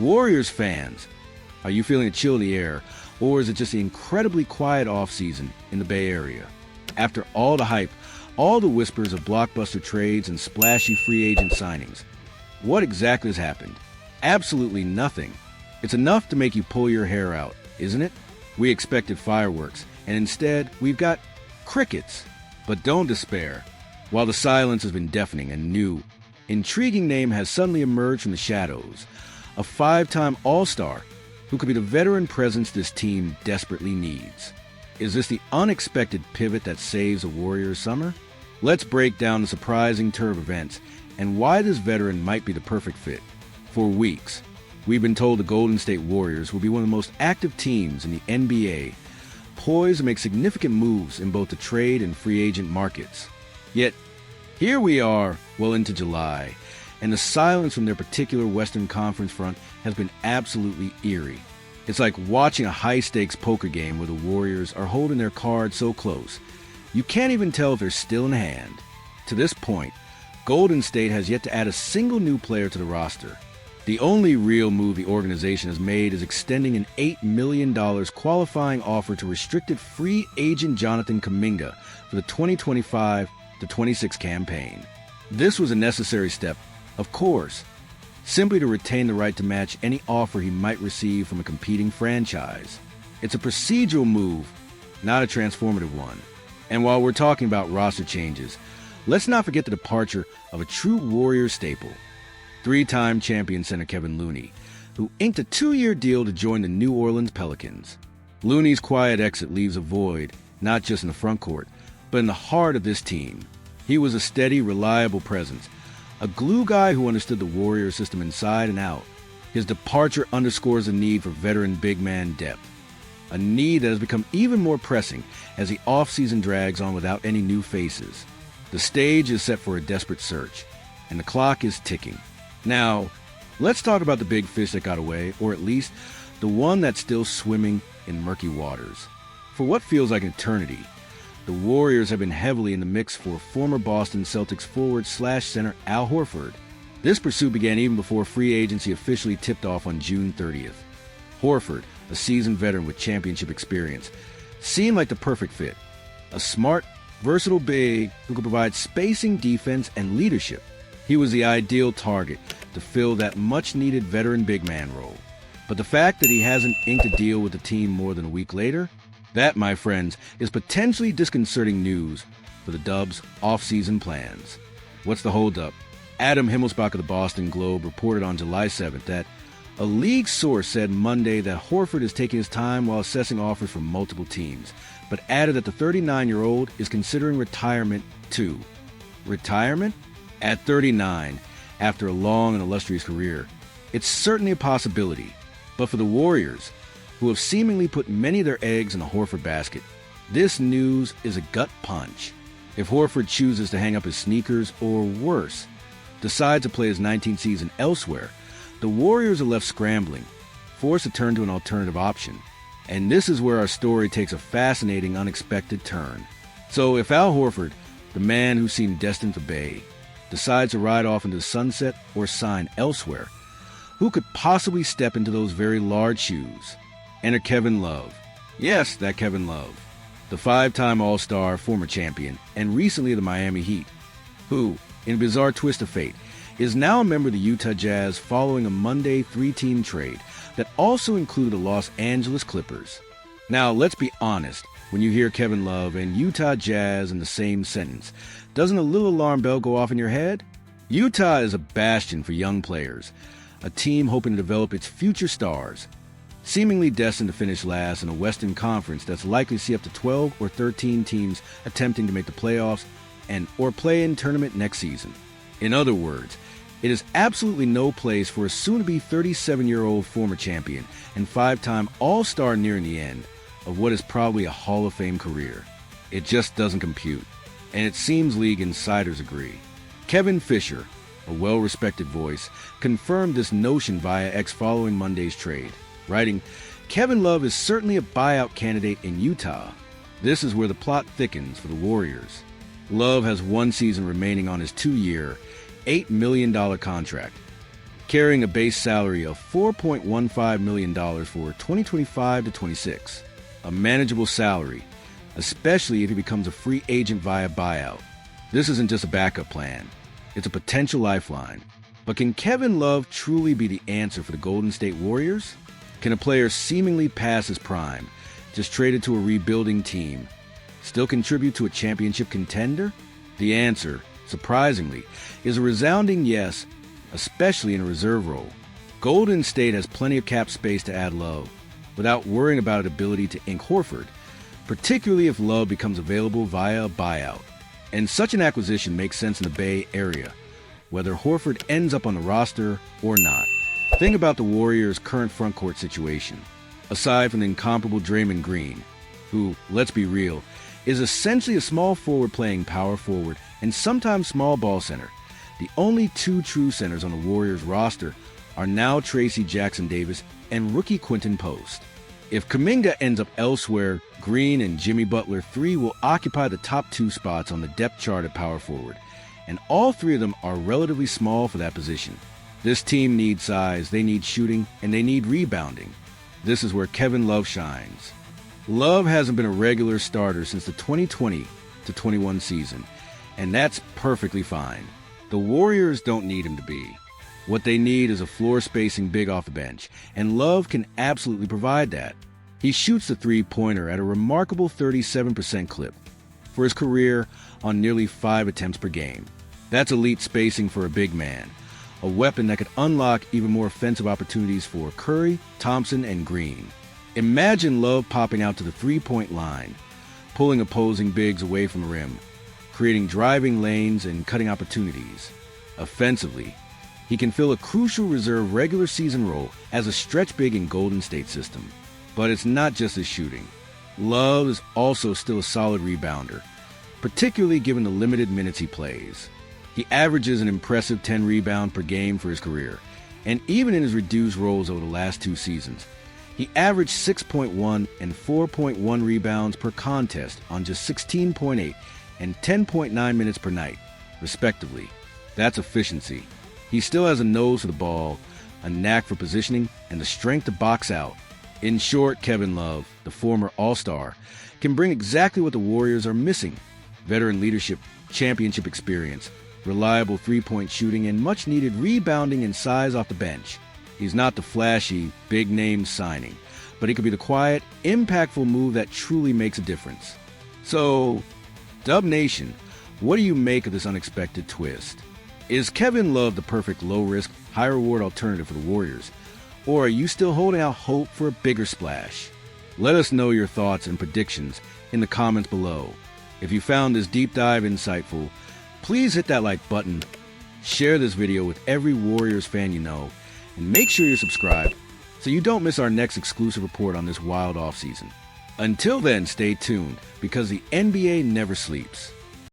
Warriors fans, are you feeling a chill in the air, or is it just an incredibly quiet offseason in the Bay Area? After all the hype, all the whispers of blockbuster trades and splashy free agent signings, what exactly has happened? Absolutely nothing. It's enough to make you pull your hair out, isn't it? We expected fireworks, and instead, we've got crickets. But don't despair. While the silence has been deafening, a new, intriguing name has suddenly emerged from the shadows. A 5-time All-Star who could be the veteran presence this team desperately needs. Is this the unexpected pivot that saves a Warriors summer? Let's break down the surprising turn of events and why this veteran might be the perfect fit. For weeks, we've been told the Golden State Warriors will be one of the most active teams in the NBA, poised to make significant moves in both the trade and free agent markets. Yet, here we are, well into July, and the silence from their particular Western Conference front has been absolutely eerie. It's like watching a high-stakes poker game where the Warriors are holding their cards so close, you can't even tell if they're still in hand. To this point, Golden State has yet to add a single new player to the roster. The only real move the organization has made is extending an $8 million qualifying offer to restricted free agent Jonathan Kuminga for the 2025-26 campaign. This was a necessary step, of course, simply to retain the right to match any offer he might receive from a competing franchise. It's a procedural move, not a transformative one. And while we're talking about roster changes, let's not forget the departure of a true Warriors staple, 3-time champion center Kevon Looney, who inked a 2-year deal to join the New Orleans Pelicans. Looney's quiet exit leaves a void, not just in the front court, but in the heart of this team. He was a steady, reliable presence, a glue guy who understood the Warriors system inside and out. His departure underscores the need for veteran big man depth, a need that has become even more pressing as the offseason drags on without any new faces. The stage is set for a desperate search, and the clock is ticking. Now, let's talk about the big fish that got away, or at least the one that's still swimming in murky waters. For what feels like an eternity, the Warriors have been heavily in the mix for former Boston Celtics forward/center Al Horford. This pursuit began even before free agency officially tipped off on June 30th. Horford, a seasoned veteran with championship experience, seemed like the perfect fit. A smart, versatile big who could provide spacing, defense, and leadership. He was the ideal target to fill that much-needed veteran big man role. But the fact that he hasn't inked a deal with the team more than a week later, that, my friends, is potentially disconcerting news for the Dubs' off-season plans. What's the holdup? Adam Himmelsbach of the Boston Globe reported on July 7th that a league source said Monday that Horford is taking his time while assessing offers from multiple teams, but added that the 39-year-old is considering retirement too. Retirement? At 39, after a long and illustrious career, it's certainly a possibility. But for the Warriors, who have seemingly put many of their eggs in the Horford basket, this news is a gut punch. If Horford chooses to hang up his sneakers, or worse, decides to play his 19th season elsewhere, the Warriors are left scrambling, forced to turn to an alternative option. And this is where our story takes a fascinating, unexpected turn. So if Al Horford, the man who seemed destined for Bay, decides to ride off into the sunset or sign elsewhere, who could possibly step into those very large shoes? Enter Kevin Love. Yes, that Kevin Love, the 5-time All-Star, former champion, and recently the Miami Heat, who, in a bizarre twist of fate, is now a member of the Utah Jazz following a Monday 3-team trade that also included the Los Angeles Clippers. Now, let's be honest, when you hear Kevin Love and Utah Jazz in the same sentence, doesn't a little alarm bell go off in your head? Utah is a bastion for young players, a team hoping to develop its future stars, seemingly destined to finish last in a Western Conference that's likely to see up to 12 or 13 teams attempting to make the playoffs and or play-in tournament next season. In other words, it is absolutely no place for a soon-to-be 37-year-old former champion and 5-time All-Star nearing the end of what is probably a Hall of Fame career. It just doesn't compute, and it seems league insiders agree. Kevin Fisher, a well-respected voice, confirmed this notion via X following Monday's trade, writing, "Kevin Love is certainly a buyout candidate in Utah. This is where the plot thickens for the Warriors. Love has one season remaining on his 2-year, $8 million contract. carrying a base salary of $4.15 million for 2025 to 26. A manageable salary, especially if he becomes a free agent via buyout. This isn't just a backup plan. It's a potential lifeline. But can Kevin Love truly be the answer for the Golden State Warriors? Can a player seemingly past his prime, just traded to a rebuilding team, still contribute to a championship contender? The answer, surprisingly, is a resounding yes, especially in a reserve role. Golden State has plenty of cap space to add Love, without worrying about its ability to ink Horford, particularly if Love becomes available via a buyout. And such an acquisition makes sense in the Bay Area, whether Horford ends up on the roster or not. Think about the Warriors' current frontcourt situation. Aside from the incomparable Draymond Green, who, let's be real, is essentially a small forward playing power forward and sometimes small ball center, the only two true centers on the Warriors roster are now Tracy Jackson-Davis and rookie Quentin Post. If Kuminga ends up elsewhere, Green and Jimmy Butler III will occupy the top two spots on the depth chart at power forward, and all three of them are relatively small for that position. This team needs size, they need shooting, and they need rebounding. This is where Kevin Love shines. Love hasn't been a regular starter since the 2020 to 21 season, and that's perfectly fine. The Warriors don't need him to be. What they need is a floor-spacing big off the bench, and Love can absolutely provide that. He shoots the three-pointer at a remarkable 37% clip for his career on nearly 5 attempts per game. That's elite spacing for a big man, a weapon that could unlock even more offensive opportunities for Curry, Thompson, and Green. Imagine Love popping out to the three-point line, pulling opposing bigs away from the rim, creating driving lanes and cutting opportunities. Offensively, he can fill a crucial reserve regular season role as a stretch big in Golden State system. But it's not just his shooting. Love is also still a solid rebounder, particularly given the limited minutes he plays. He averages an impressive 10 rebounds per game for his career, and even in his reduced roles over the last 2 seasons, he averaged 6.1 and 4.1 rebounds per contest on just 16.8 and 10.9 minutes per night, respectively. That's efficiency. He still has a nose for the ball, a knack for positioning, and the strength to box out. In short, Kevin Love, the former All-Star, can bring exactly what the Warriors are missing: veteran leadership, championship experience, reliable three-point shooting, and much-needed rebounding and size off the bench. He's not the flashy, big-name signing, but he could be the quiet, impactful move that truly makes a difference. So, Dub Nation, what do you make of this unexpected twist? Is Kevin Love the perfect low-risk, high-reward alternative for the Warriors? Or are you still holding out hope for a bigger splash? Let us know your thoughts and predictions in the comments below. If you found this deep dive insightful, please hit that like button, share this video with every Warriors fan you know, and make sure you're subscribed so you don't miss our next exclusive report on this wild offseason. Until then, stay tuned, because the NBA never sleeps.